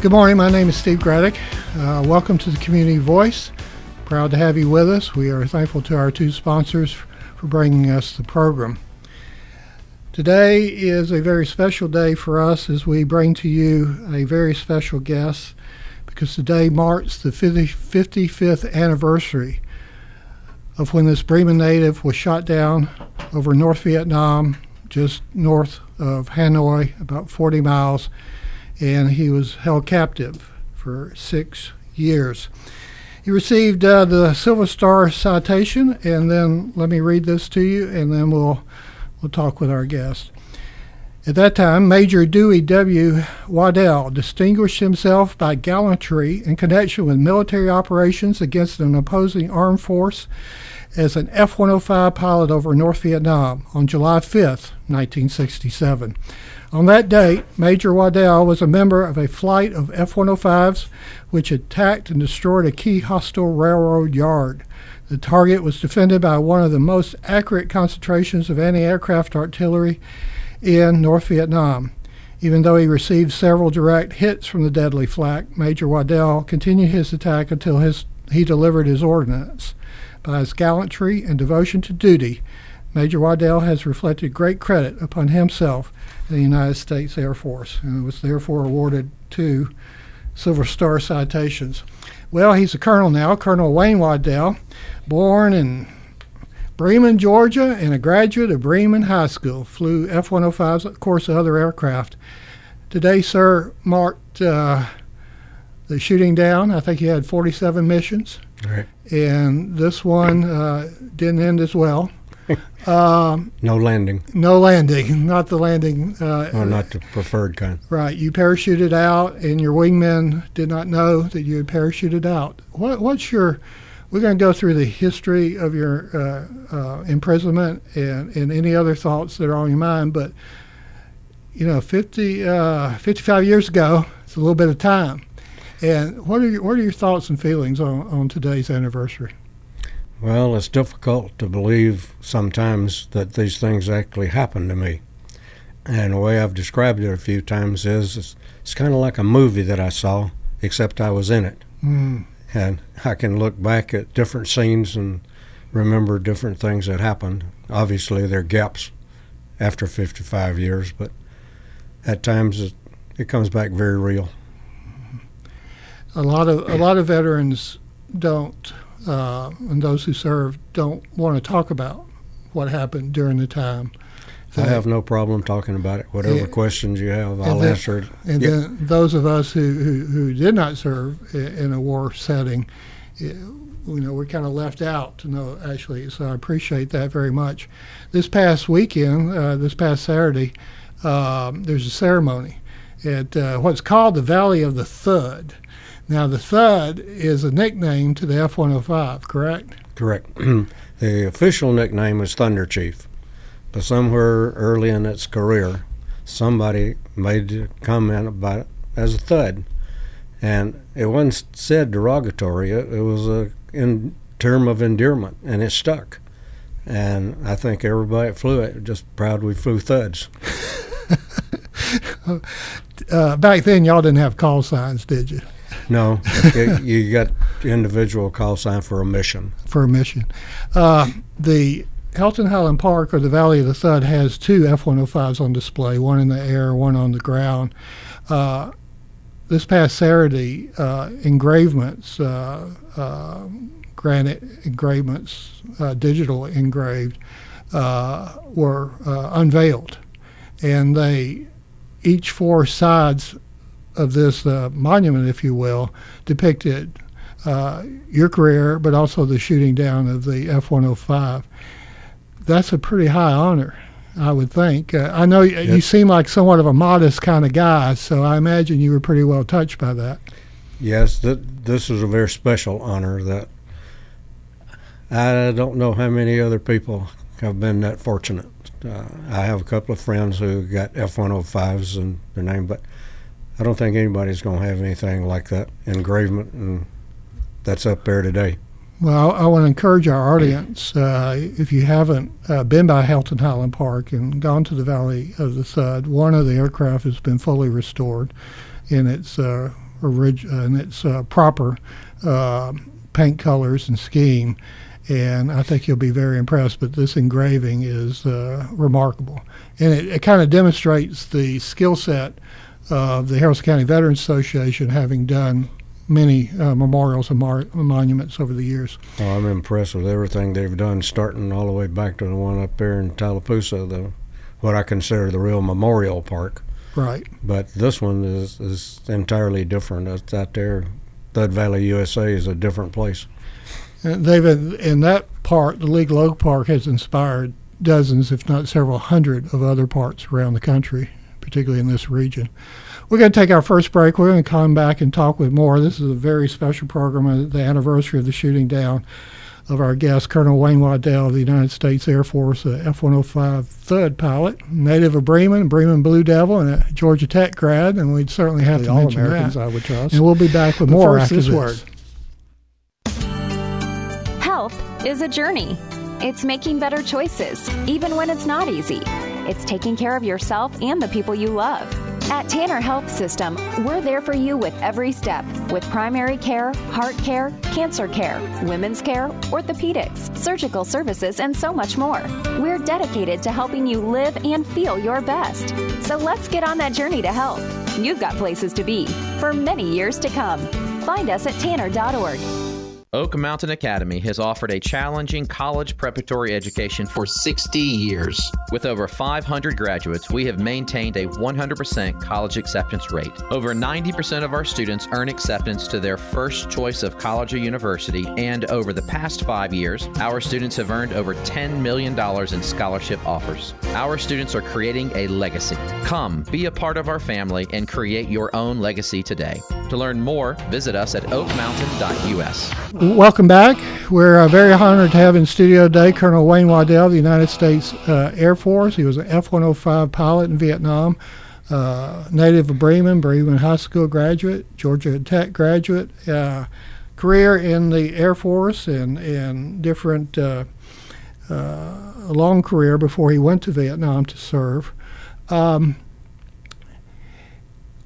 Good morning. My name is Steve Gradick. Welcome to the Community Voice. Proud to have you with us. We are thankful to our two sponsors for bringing us the program. Today is a very special day for us as we bring to you a very special guest, because today marks the 55th anniversary of when this Bremen native was shot down over North Vietnam, just north of Hanoi, about 40 miles, and he was held captive for 6 years. He received the Silver Star citation, and then let me read this to you, and then we'll talk with our guest. At that time, Major Dewey W. Waddell distinguished himself by gallantry in connection with military operations against an opposing armed force as an F-105 pilot over North Vietnam on July 5th, 1967. On that date, Major Waddell was a member of a flight of F-105s which attacked and destroyed a key hostile railroad yard. The target was defended by one of the most accurate concentrations of anti-aircraft artillery in North Vietnam. Even though he received several direct hits from the deadly flak, Major Waddell continued his attack until he delivered his ordnance. By his gallantry and devotion to duty, Major Waddell has reflected great credit upon himself and the United States Air Force, and was therefore awarded 2 Silver Star citations. Well, he's a colonel now, Colonel Wayne Waddell, born in Bremen, Georgia, and a graduate of Bremen High School. Flew F-105s, of course, other aircraft. Today, sir, marked the shooting down. I think he had 47 missions. Right. And this one didn't end as well. No landing. No landing, not the landing. Or not the preferred kind. Right. You parachuted out, and your wingmen did not know that you had parachuted out. What's your? We're going to go through the history of your imprisonment and any other thoughts that are on your mind. But 55 years ago, it's a little bit of time. And what are your thoughts and feelings on today's anniversary? Well, it's difficult to believe sometimes that these things actually happen to me. And the way I've described it a few times is it's kind of like a movie that I saw, except I was in it. Mm. And I can look back at different scenes and remember different things that happened. Obviously, there are gaps after 55 years, but at times it comes back very real. A lot of veterans don't, and those who serve don't want to talk about what happened during the time. I have no problem talking about it. Whatever questions you have, I'll answer it. And then those of us who did not serve in a war setting, we're kind of left out to know, actually. So I appreciate that very much. This past weekend, this past Saturday, there's a ceremony at what's called the Valley of the Thud. Now, the Thud is a nickname to the F-105, correct? Correct. The official nickname is Thunder Chief. But somewhere early in its career, somebody made a comment about it as a Thud. And it wasn't said derogatory. It was a term of endearment, and it stuck. And I think everybody that flew it just proud we flew Thuds. Back then, y'all didn't have call signs, did you? No, you got individual call sign for a mission. For a mission. The Helton Highland Park, or the Valley of the Thud, has 2 F-105s on display, one in the air, one on the ground. This past Saturday, engravements, granite engravements, digital engraved, were unveiled. And each 4 sides of this monument, if you will, depicted your career, but also the shooting down of the F-105. That's a pretty high honor, I would think. I know you seem like somewhat of a modest kind of guy, so I imagine you were pretty well touched by that. Yes, this is a very special honor that I don't know how many other people have been that fortunate. I have a couple of friends who got F-105s in their name, but I don't think anybody's going to have anything like that engravement, and that's up there today. Well, I want to encourage our audience, if you haven't been by Helton Highland Park and gone to the Valley of the Thud, one of the aircraft has been fully restored in its in its proper paint colors and scheme. And I think you'll be very impressed. But this engraving is remarkable, and it kind of demonstrates the skill set of the Haralson County Veterans Association, having done many memorials and monuments over the years. Oh, I'm impressed with everything they've done, starting all the way back to the one up there in Tallapoosa, what I consider the real memorial park. Right. But this one is entirely different. It's out there. Thud Valley, USA is a different place. And in that part, the Legal Oak Park has inspired dozens, if not several hundred, of other parks around the country, particularly in this region. We're going to take our first break. We're going to come back and talk with more. This is a very special program, the anniversary of the shooting down of our guest, Colonel Wayne Waddell of the United States Air Force, a F-105 Thud pilot, native of Bremen Blue Devil, and a Georgia Tech grad, and we'd certainly have to mention All-Americans, that. I would trust. And we'll be back with more after this word. Health is a journey. It's making better choices, even when it's not easy. It's taking care of yourself and the people you love. At Tanner Health System, we're there for you with every step, with primary care, heart care, cancer care, women's care, orthopedics, surgical services, and so much more. We're dedicated to helping you live and feel your best. So let's get on that journey to health. You've got places to be for many years to come. Find us at tanner.org. Oak Mountain Academy has offered a challenging college preparatory education for 60 years. With over 500 graduates, we have maintained a 100% college acceptance rate. Over 90% of our students earn acceptance to their first choice of college or university, and over the past 5 years, our students have earned over $10 million in scholarship offers. Our students are creating a legacy. Come, be a part of our family and create your own legacy today. To learn more, visit us at oakmountain.us. Welcome back. We're very honored to have in studio today Colonel Wayne Waddell of the United States Air Force. He was an F-105 pilot in Vietnam, native of Bremen High School graduate, Georgia Tech graduate, career in the Air Force and different, a long career before he went to Vietnam to serve.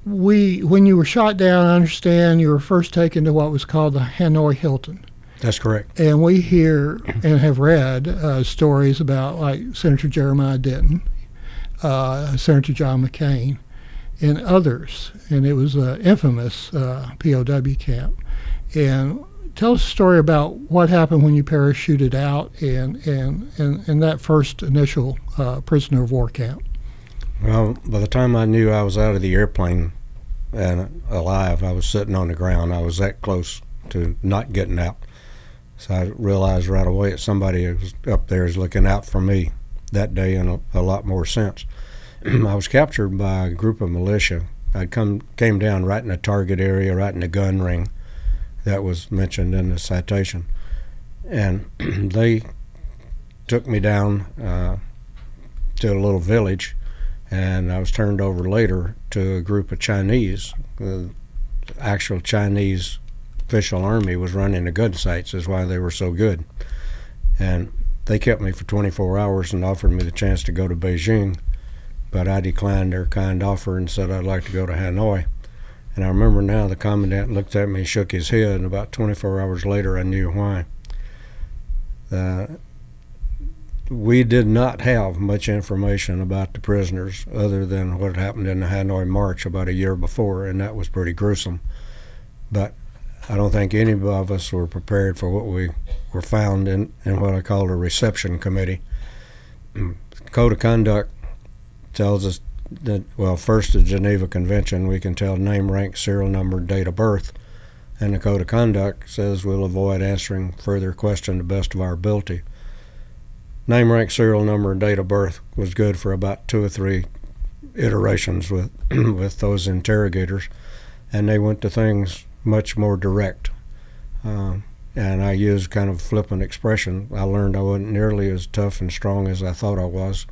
When you were shot down, I understand you were first taken to what was called the Hanoi Hilton. That's correct. And we hear and have read stories about like Senator Jeremiah Denton, Senator John McCain, and others. And it was an infamous POW camp. And tell us a story about what happened when you parachuted out and that first initial prisoner of war camp. Well, by the time I knew I was out of the airplane and alive, I was sitting on the ground. I was that close to not getting out. So I realized right away that somebody was up there is looking out for me that day, and a lot more since. I was captured by a group of militia. I came down right in the target area, right in the gun ring that was mentioned in the citation. And they took me down to a little village, and I was turned over later to a group of Chinese. The actual Chinese official army was running the gun sites, is why they were so good. And they kept me for 24 hours and offered me the chance to go to Beijing, but I declined their kind offer and said I'd like to go to Hanoi. And I remember now the commandant looked at me, shook his head, and about 24 hours later I knew why. We did not have much information about the prisoners other than what happened in the Hanoi March about a year before, and that was pretty gruesome. But I don't think any of us were prepared for what we were found in what I call a reception committee. Code of conduct tells us that, well, first the Geneva Convention, we can tell name, rank, serial number, date of birth. And the Code of Conduct says we'll avoid answering further question to the best of our ability. Name, rank, serial number, and date of birth was good for about 2 or 3 iterations with with those interrogators, and they went to things much more direct. And I used kind of flippant expression. I learned I wasn't nearly as tough and strong as I thought I was.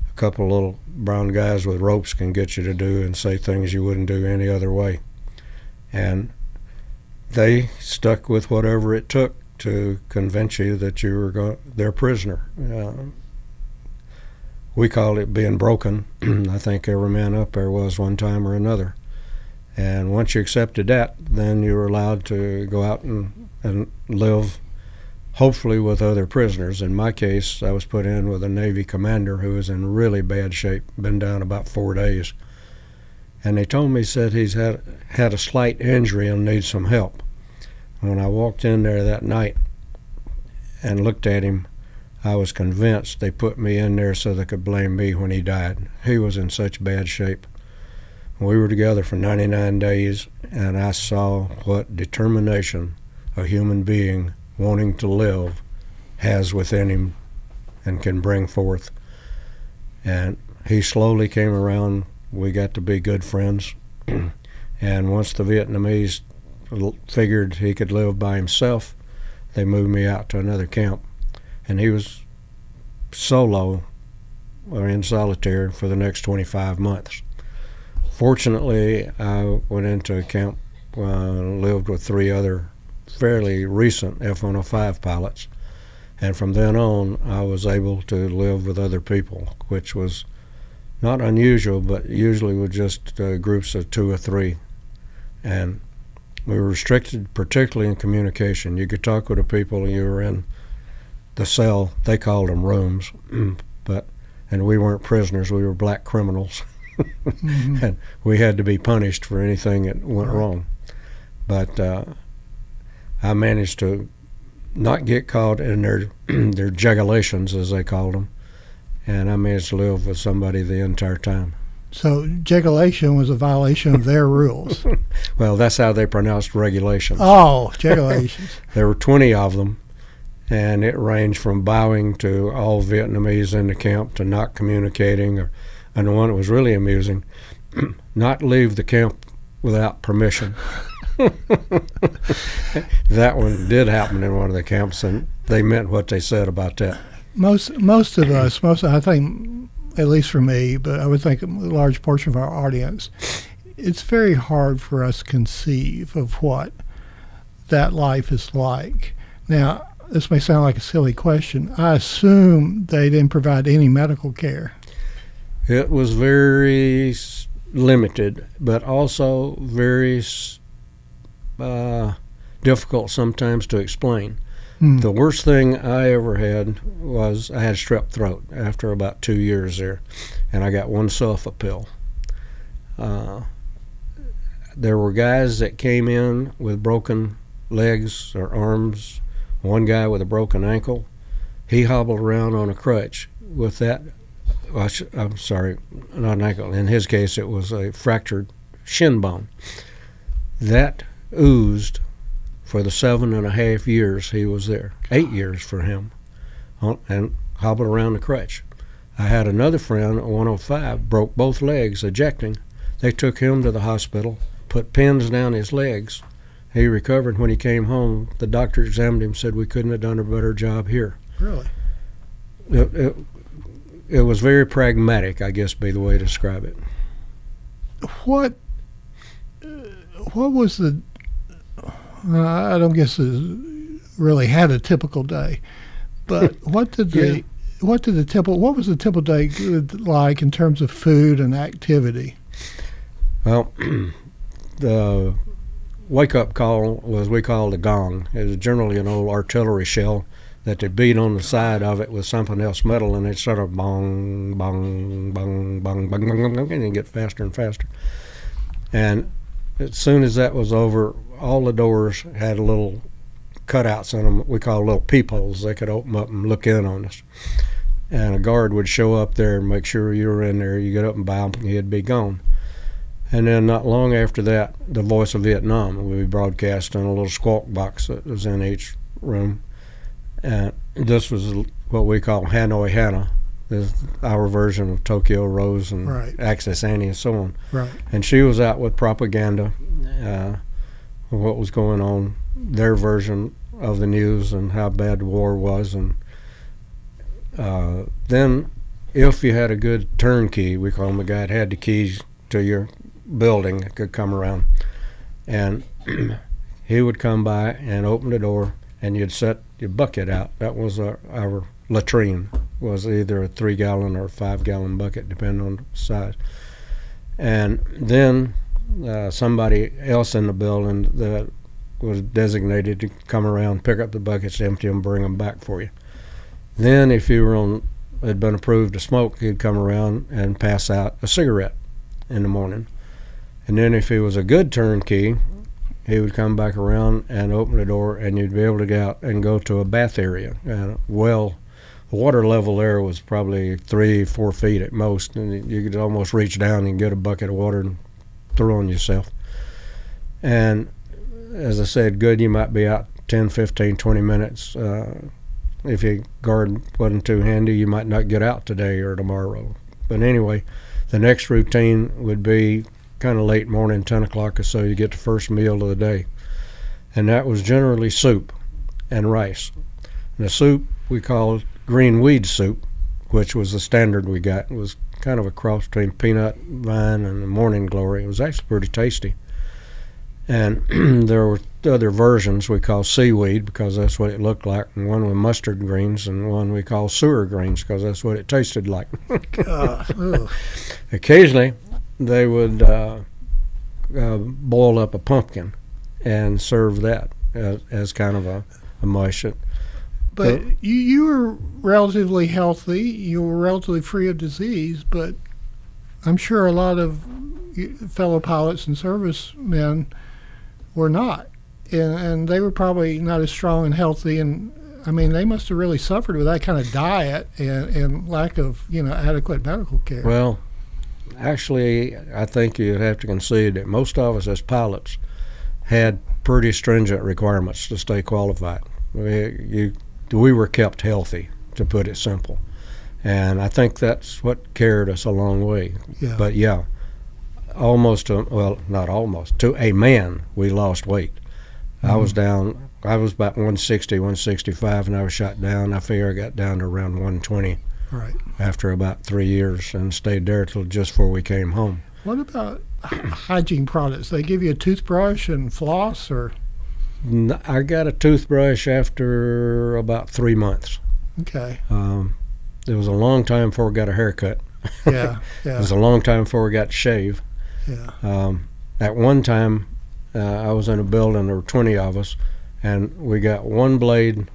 A couple of little brown guys with ropes can get you to do and say things you wouldn't do any other way. And they stuck with whatever it took to convince you that you were their prisoner. We called it being broken. I think every man up there was one time or another. And once you accepted that, then you were allowed to go out and live, hopefully with other prisoners. In my case, I was put in with a Navy commander who was in really bad shape, been down about 4 days. And they told me, said he's had a slight injury and needs some help. When I walked in there that night and looked at him, I was convinced they put me in there so they could blame me when he died. He was in such bad shape. We were together for 99 days, and I saw what determination a human being wanting to live has within him and can bring forth. And he slowly came around. We got to be good friends. And once the Vietnamese figured he could live by himself, they moved me out to another camp. And he was solo or in solitary for the next 25 months. Fortunately, I went into a camp, lived with 3 other fairly recent F-105 pilots, and from then on I was able to live with other people, which was not unusual, but usually with just groups of 2 or 3. And we were restricted, particularly in communication. You could talk with the people you were in the cell, they called them rooms, and we weren't prisoners, we were black criminals. Mm-hmm. And we had to be punished for anything that went wrong. But I managed to not get caught in their jugulations, as they called them, and I managed to live with somebody the entire time. So jugulation was a violation of their rules. Well, that's how they pronounced regulations. Oh, jugulations. There were 20 of them, and it ranged from bowing to all Vietnamese in the camp to not communicating, and the one that was really amusing, not leave the camp without permission. That one did happen in one of the camps, and they meant what they said about that. Most of us, I think, at least for me, but I would think a large portion of our audience, it's very hard for us to conceive of what that life is like. Now, this may sound like a silly question. I assume they didn't provide any medical care. It was very limited, but also very difficult sometimes to explain. The worst thing I ever had was I had strep throat after about 2 years there, and I got one sulfa pill. There were guys that came in with broken legs or arms. One guy with a broken ankle, he hobbled around on a crutch with that. I'm sorry, not an ankle. In his case, it was a fractured shin bone. That oozed for the 7.5 years he was there, 8 years for him, and hobbled around the crutch. I had another friend, a 105, broke both legs ejecting. They took him to the hospital, put pins down his legs. He recovered. When he came home, the doctor examined him, said we couldn't have done a better job here. Really? It was very pragmatic, I guess, be the way to describe it. What was the? I don't guess it really had a typical day, but what was the typical day like in terms of food and activity? Well, the wake-up call was, we called a gong. It was generally an old artillery shell that they beat on the side of it with something else metal, and it sort of bong, bong, bong, bong, bong, bong, bong, and it get faster and faster. And as soon as that was over, all the doors had little cutouts in them, we call little peepholes. They could open up and look in on us. And a guard would show up there and make sure you were in there. You get up and bow, and he'd be gone. And then not long after that, the Voice of Vietnam would be broadcast in a little squawk box that was in each room. And this was what we call Hanoi Hannah. This is our version of Tokyo Rose and Access Annie and so on. Right. And she was out with propaganda of what was going on, their version of the news and how bad the war was. And then if you had a good turnkey, we call him a guy that had the keys to your building, could come around, and he would come by and open the door, and you'd set your bucket out. That was our latrine. Was either a 3-gallon or a 5-gallon bucket, depending on the size. And then somebody else in the building that was designated to come around, pick up the buckets, empty them, bring them back for you. Then if you were had been approved to smoke, he'd come around and pass out a cigarette in the morning. And then if he was a good turnkey, he would come back around and open the door, and you'd be able to get out and go to a bath area. The water level there was probably 3-4 feet at most, and you could almost reach down and get a bucket of water and throw on yourself. And as I said, good, you might be out 10, 15, 20 minutes. If your guard wasn't too handy, you might not get out today or tomorrow. But anyway, the next routine would be kind of late morning, 10 o'clock or so, you get the first meal of the day. And that was generally soup and rice. And the soup we called green weed soup, which was the standard we got. It was kind of a cross between peanut vine and morning glory. It was actually pretty tasty. And there were other versions we call seaweed, because that's what it looked like, and one with mustard greens, and one we call sewer greens because that's what it tasted like. Occasionally they would boil up a pumpkin and serve that as kind of a mush. But you were relatively healthy, you were relatively free of disease, but I'm sure a lot of fellow pilots and servicemen were not. And they were probably not as strong and healthy, and I mean, they must have really suffered with that kind of diet and lack of, adequate medical care. Well, actually, I think you'd have to concede that most of us as pilots had pretty stringent requirements to stay qualified. We were kept healthy, to put it simple. And I think that's what carried us a long way. Yeah. But yeah, not almost, to a man, we lost weight. I was about 160, 165, and I was shot down. I figure I got down to around 120 after about 3 years, and stayed there till just before we came home. What about hygiene products? They give you a toothbrush and floss, or? I got a toothbrush after about 3 months. Okay. It was a long time before I got a haircut. Yeah. It was a long time before I got to shave. Yeah. At one time, I was in a building, there were 20 of us, and we got one blade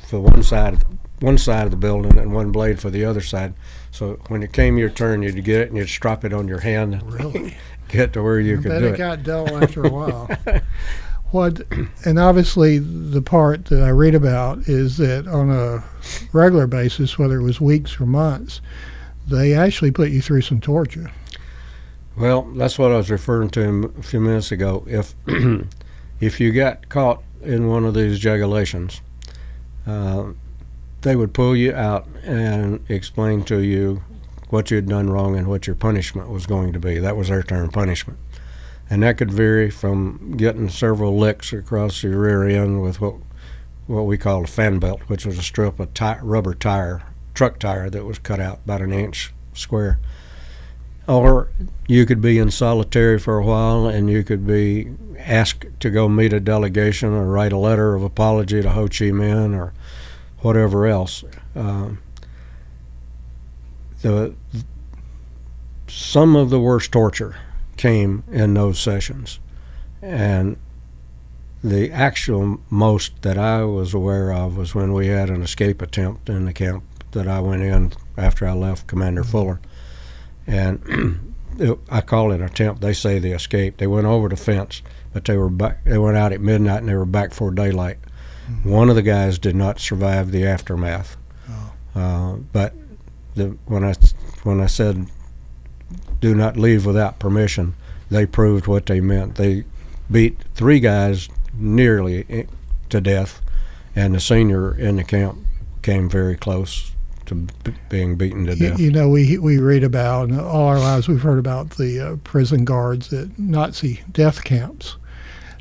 for one side of the building and one blade for the other side. So when it came your turn, you'd get it and you'd strap it on your hand. Really? Get to where you could do it. I bet it got dull after a while. And obviously the part that I read about is that on a regular basis, whether it was weeks or months, they actually put you through some torture. Well, that's what I was referring to a few minutes ago. If you got caught in one of these jugulations, they would pull you out and explain to you what you'd done wrong and what your punishment was going to be. That was their term, punishment. And that could vary from getting several licks across your rear end with what we call a fan belt, which was a strip of rubber tire, truck tire that was cut out about an inch square. Or you could be in solitary for a while, and you could be asked to go meet a delegation or write a letter of apology to Ho Chi Minh or whatever else. Some of the worst torture came in those sessions, and the actual most that I was aware of was when we had an escape attempt in the camp that I went in after I left Commander Fuller. And I call it an attempt. They say they escaped. They went over the fence, but they were back. They went out at midnight and they were back before daylight. Mm-hmm. One of the guys did not survive the aftermath. Oh. But when I said do not leave without permission, they proved what they meant. They beat 3 guys nearly to death, and the senior in the camp came very close to being beaten to death. We read about, and all our lives we've heard about the prison guards at Nazi death camps,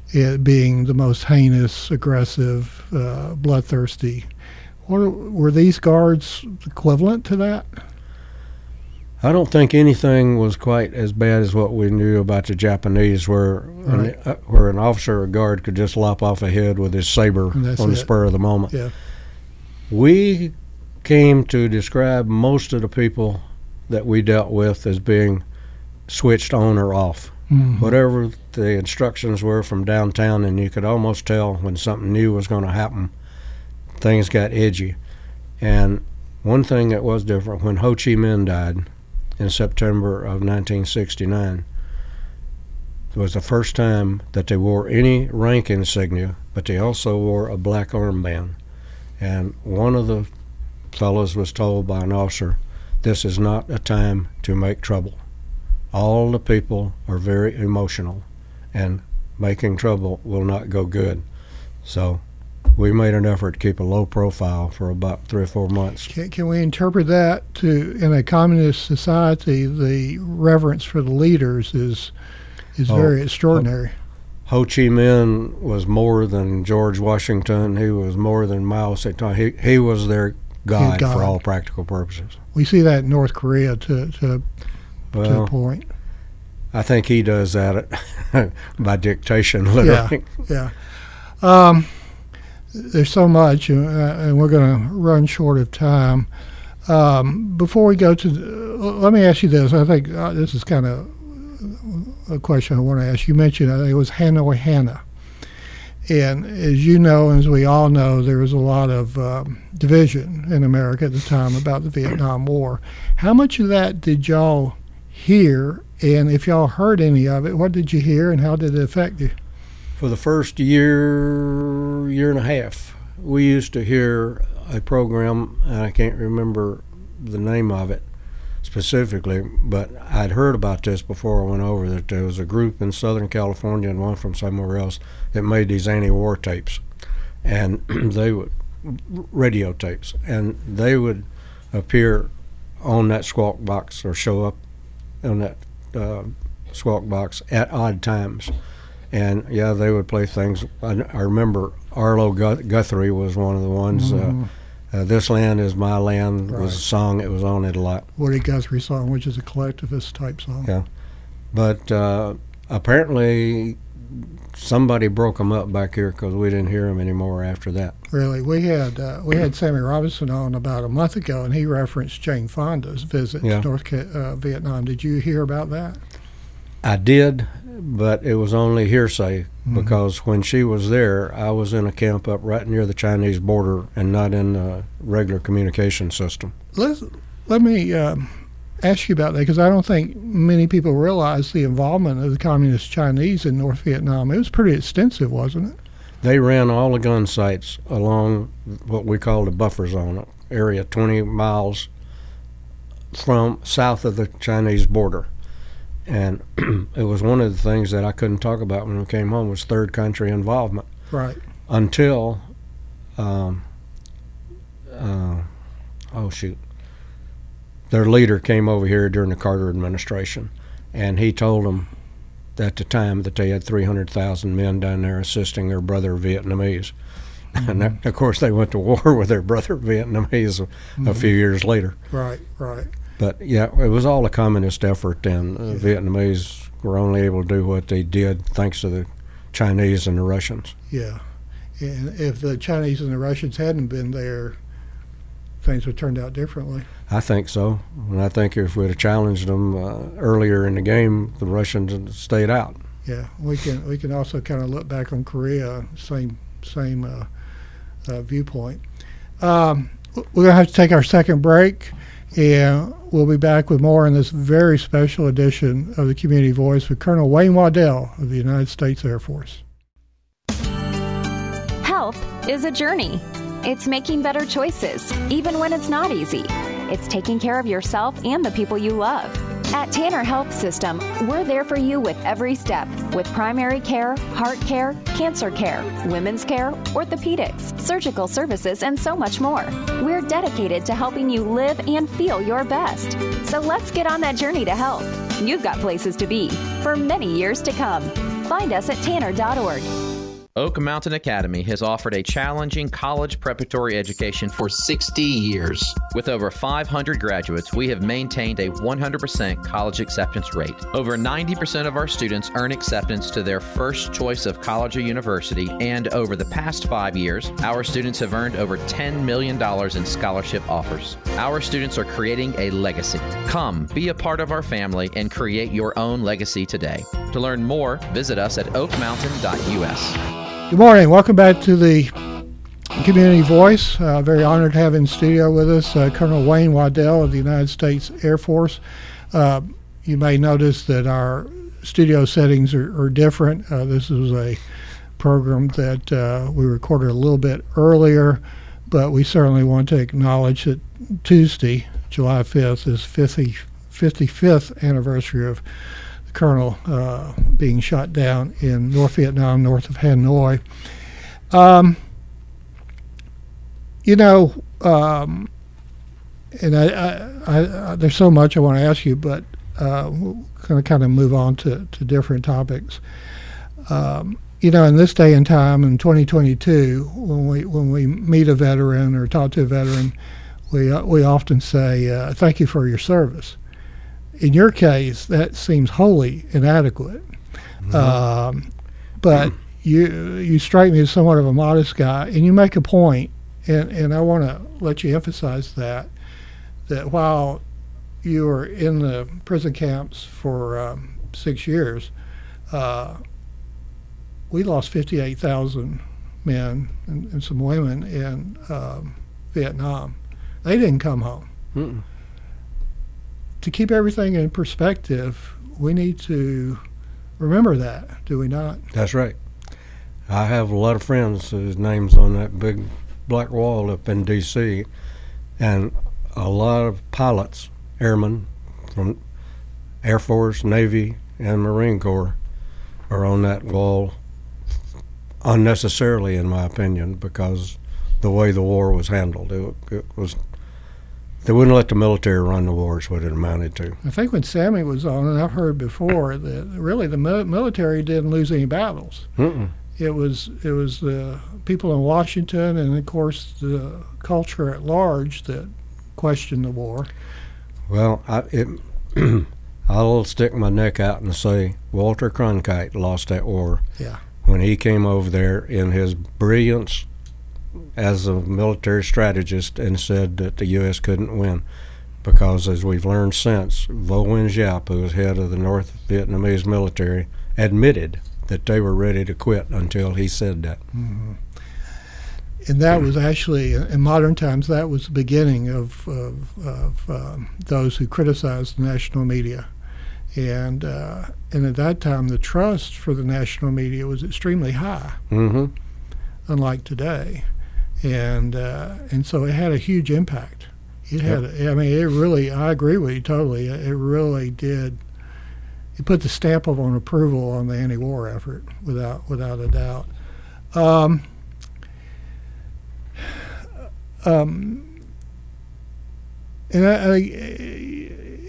it being the most heinous, aggressive, bloodthirsty. Were these guards equivalent to that? I don't think anything was quite as bad as what we knew about the Japanese, where an officer or guard could just lop off a head with his saber on the spur of the moment. Yeah. We came to describe most of the people that we dealt with as being switched on or off. whatever the instructions were from downtown, and you could almost tell when something new was going to happen. Things got edgy. And one thing that was different, when Ho Chi Minh died in September of 1969, it was the first time that they wore any rank insignia, but they also wore a black armband. And one of the fellows was told by an officer, "This is not a time to make trouble. All the people are very emotional, and making trouble will not go good." So we made an effort to keep a low profile for about 3 or 4 months. Can we interpret that to, in a communist society, the reverence for the leaders is very extraordinary? Ho Chi Minh was more than George Washington. He was more than Mao Zedong. He was their God for all practical purposes. We see that in North Korea to a point. I think he does that by dictation, literally. Yeah. There's so much, and we're going to run short of time. Before we go to, let me ask you this. I think this is kind of a question I want to ask. You mentioned, I think it was Hanoi Hannah. And as you know, as we all know, there was a lot of division in America at the time about the Vietnam War. How much of that did y'all hear? And if y'all heard any of it, what did you hear and how did it affect you? For the first year and a half, we used to hear a program, and I can't remember the name of it specifically, but I'd heard about this before I went over, that there was a group in Southern California and one from somewhere else that made these anti-war tapes, and they would, radio tapes, and they would appear on that squawk box or show up on that squawk box at odd times. And yeah, they would play things. I remember Arlo Guthrie was one of the ones. "This Land Is My Land" was a song that was on it a lot. Woody Guthrie song, which is a collectivist type song. Yeah, but apparently somebody broke them up back here because we didn't hear them anymore after that. Really, we had Sammy Robinson on about a month ago, and he referenced Jane Fonda's visit to North Vietnam. Did you hear about that? I did, but it was only hearsay because when she was there, I was in a camp up right near the Chinese border and not in the regular communication system. Let me ask you about that, because I don't think many people realize the involvement of the Communist Chinese in North Vietnam. It was pretty extensive, wasn't it? They ran all the gun sites along what we call the buffer zone area, 20 miles from south of the Chinese border. And it was one of the things that I couldn't talk about when we came home was third country involvement. Right. Until, their leader came over here during the Carter administration, and he told them at the time that they had 300,000 men down there assisting their brother Vietnamese. And that, of course, they went to war with their brother Vietnamese a few years later. Right. But yeah, it was all a communist effort, and Vietnamese were only able to do what they did thanks to the Chinese and the Russians. Yeah, and if the Chinese and the Russians hadn't been there, things would have turned out differently. I think so, and I think if we'd have challenged them earlier in the game, the Russians had stayed out. Yeah, we can also kind of look back on Korea, same viewpoint. We're gonna have to take our second break. And we'll be back with more in this very special edition of the Community Voice with Colonel Wayne Waddell of the United States Air Force. Health is a journey. It's making better choices, even when it's not easy. It's taking care of yourself and the people you love. At Tanner Health System, we're there for you with every step, with primary care, heart care, cancer care, women's care, orthopedics, surgical services, and so much more. We're dedicated to helping you live and feel your best. So let's get on that journey to health. You've got places to be for many years to come. Find us at tanner.org. Oak Mountain Academy has offered a challenging college preparatory education for 60 years. With over 500 graduates, we have maintained a 100% college acceptance rate. Over 90% of our students earn acceptance to their first choice of college or university, and over the past 5 years, our students have earned over $10 million in scholarship offers. Our students are creating a legacy. Come, be a part of our family and create your own legacy today. To learn more, visit us at oakmountain.us. Good morning. Welcome back to the Community Voice. Very honored to have in studio with us Colonel Wayne Waddell of the United States Air Force. You may notice that our studio settings are different. This was a program that we recorded a little bit earlier, but we certainly want to acknowledge that Tuesday, July 5th, is 55th anniversary of Colonel being shot down in North Vietnam, north of Hanoi. And I there's so much I want to ask you, but we're going to kind of move on to different topics. In this day and time, in 2022, when we meet a veteran or talk to a veteran, we often say, "Thank you for your service." In your case, that seems wholly inadequate. Mm-hmm. But you strike me as somewhat of a modest guy, and you make a point, and I want to let you emphasize that while you were in the prison camps for 6 years, we lost 58,000 men and some women in Vietnam. They didn't come home. Mm-mm. To keep everything in perspective, we need to remember that, do we not? That's right. I have a lot of friends whose names on that big black wall up in D.C., and a lot of pilots, airmen from Air Force, Navy, and Marine Corps are on that wall unnecessarily, in my opinion, because the way the war was handled. It was... They wouldn't let the military run the war is what it amounted to. I think when Sammy was on, and I've heard before, that really the military didn't lose any battles. Mm-mm. It was the people in Washington and, of course, the culture at large that questioned the war. Well, I'll stick my neck out and say Walter Cronkite lost that war. Yeah. When he came over there in his brilliance as a military strategist and said that the U.S. couldn't win, because as we've learned since, Vo Nguyen Giap, who was head of the North Vietnamese military, admitted that they were ready to quit until he said that. Mm-hmm. And that was actually, in modern times, that was the beginning of those who criticized the national media. And at that time, the trust for the national media was extremely high, mm-hmm. unlike today. And so it had a huge impact. It had, I mean, it really, I agree with you totally. It really did. It put the stamp of approval on the anti-war effort, without a doubt. And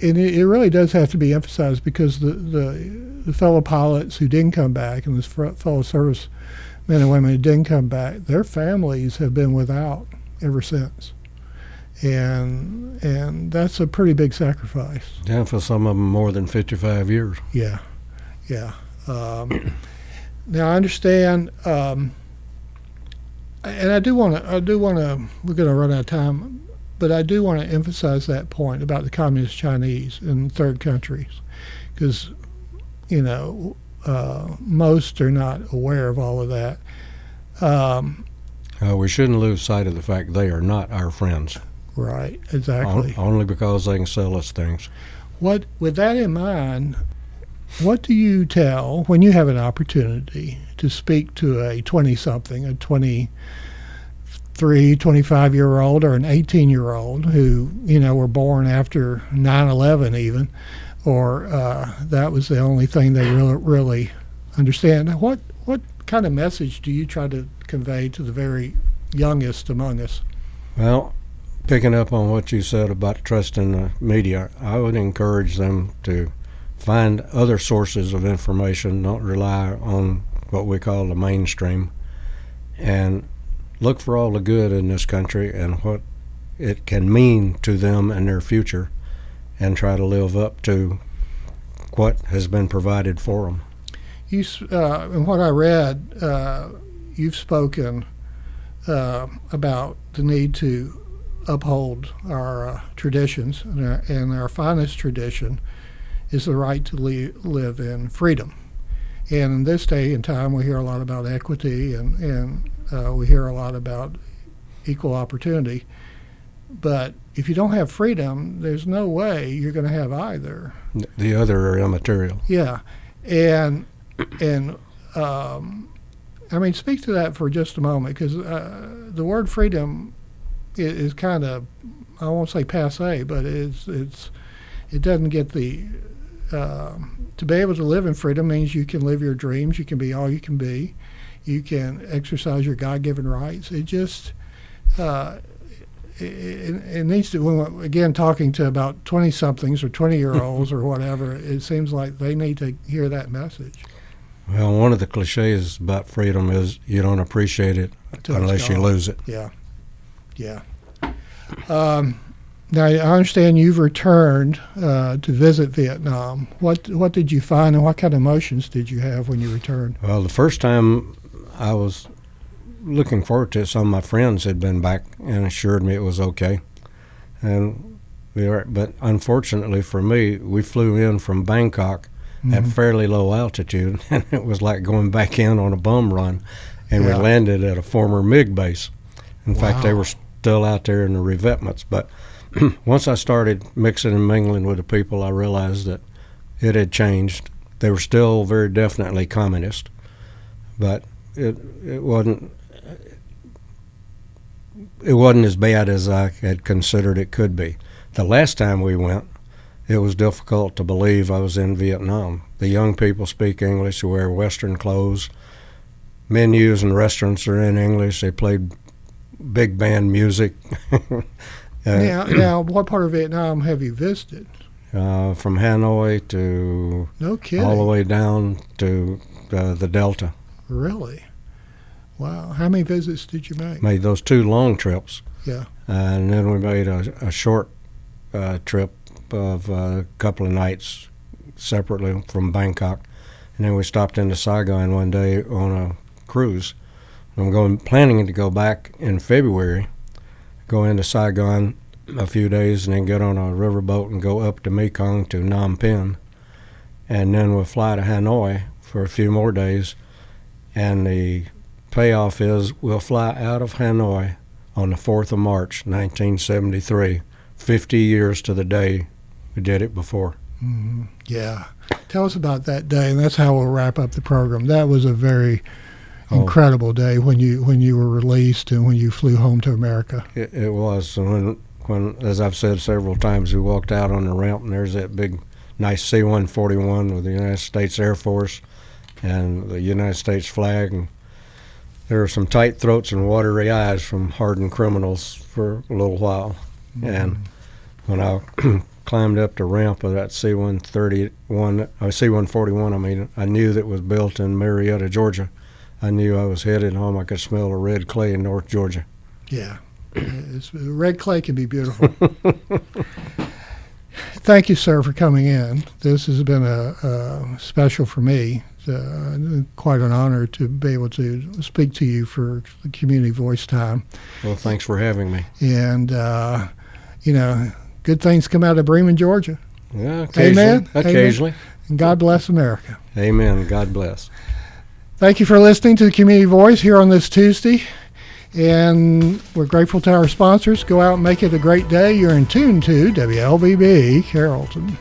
it really does have to be emphasized, because the fellow pilots who didn't come back, and the fellow service men and women who didn't come back, their families have been without ever since, and that's a pretty big sacrifice. Yeah, for some of them more than 55 years. Yeah. Now I understand, and I do want to. We're going to run out of time, but I do want to emphasize that point about the communist Chinese in third countries, because most are not aware of all of that. We shouldn't lose sight of the fact they are not our friends. Right, exactly. Only because they can sell us things. With that in mind, what do you tell when you have an opportunity to speak to a 20-something, a 23, 25-year-old, or an 18-year-old who, were born after 9/11 even, or that was the only thing they really understand? What kind of message do you try to convey to the very youngest among us? Well, picking up on what you said about trusting the media, I would encourage them to find other sources of information, not rely on what we call the mainstream. and look for all the good in this country and what it can mean to them and their future, and try to live up to what has been provided for them. In what I read, you've spoken about the need to uphold our traditions, and our finest tradition is the right to live in freedom. And in this day and time, we hear a lot about equity, and we hear a lot about equal opportunity. But if you don't have freedom, there's no way you're going to have either. The other are immaterial. Yeah, and I mean, speak to that for just a moment, because the word freedom is kind of, I won't say passé, but it doesn't get the to be able to live in freedom means you can live your dreams, you can be all you can be, you can exercise your God-given rights. It just it needs to, again, talking to about 20-somethings or 20-year-olds or whatever, it seems like they need to hear that message. Well, one of the cliches about freedom is you don't appreciate it unless you lose it. Yeah, yeah. Now, I understand you've returned to visit Vietnam. What did you find, and what kind of emotions did you have when you returned? Well, the first time I was looking forward to it. Some of my friends had been back and assured me it was okay. But unfortunately for me, we flew in from Bangkok at fairly low altitude, and it was like going back in on a bum run, and we landed at a former MiG base. In fact, they were still out there in the revetments. But once I started mixing and mingling with the people, I realized that it had changed. They were still very definitely communist, but it wasn't as bad as I had considered it could be. The last time we went, it was difficult to believe I was in Vietnam. The young people speak English, they wear Western clothes. Menus and restaurants are in English. They played big band music. Now, what part of Vietnam have you visited? From Hanoi to all the way down to the Delta. Really? Wow. How many visits did you make? Made those 2 long trips. Yeah. And then we made a short trip of a couple of nights separately from Bangkok. And then we stopped into Saigon one day on a cruise. I'm planning to go back in February, go into Saigon a few days, and then get on a riverboat and go up to Mekong to Phnom Penh. And then we'll fly to Hanoi for a few more days. And the payoff is we'll fly out of Hanoi on the 4th of March, 1973, 50 years to the day we did it before. Mm-hmm. Yeah. Tell us about that day, and that's how we'll wrap up the program. That was a very incredible day when you were released and when you flew home to America. It was. And when, as I've said several times, we walked out on the ramp, and there's that big, nice C-141 with the United States Air Force and the United States flag. And there were some tight throats and watery eyes from hardened criminals for a little while. Mm-hmm. And when I climbed up the ramp of that C-141, I knew that it was built in Marietta, Georgia. I knew I was headed home. I could smell the red clay in North Georgia. Yeah. Red clay can be beautiful. Thank you, sir, for coming in. This has been a special for me. Quite an honor to be able to speak to you for the Community Voice Time. Well, thanks for having me. And, good things come out of Bremen, Georgia. Yeah, occasionally. Amen. Occasionally. Amen. And God bless America. Amen. God bless. Thank you for listening to the Community Voice here on this Tuesday. And we're grateful to our sponsors. Go out and make it a great day. You're in tune to WLBB Carrollton.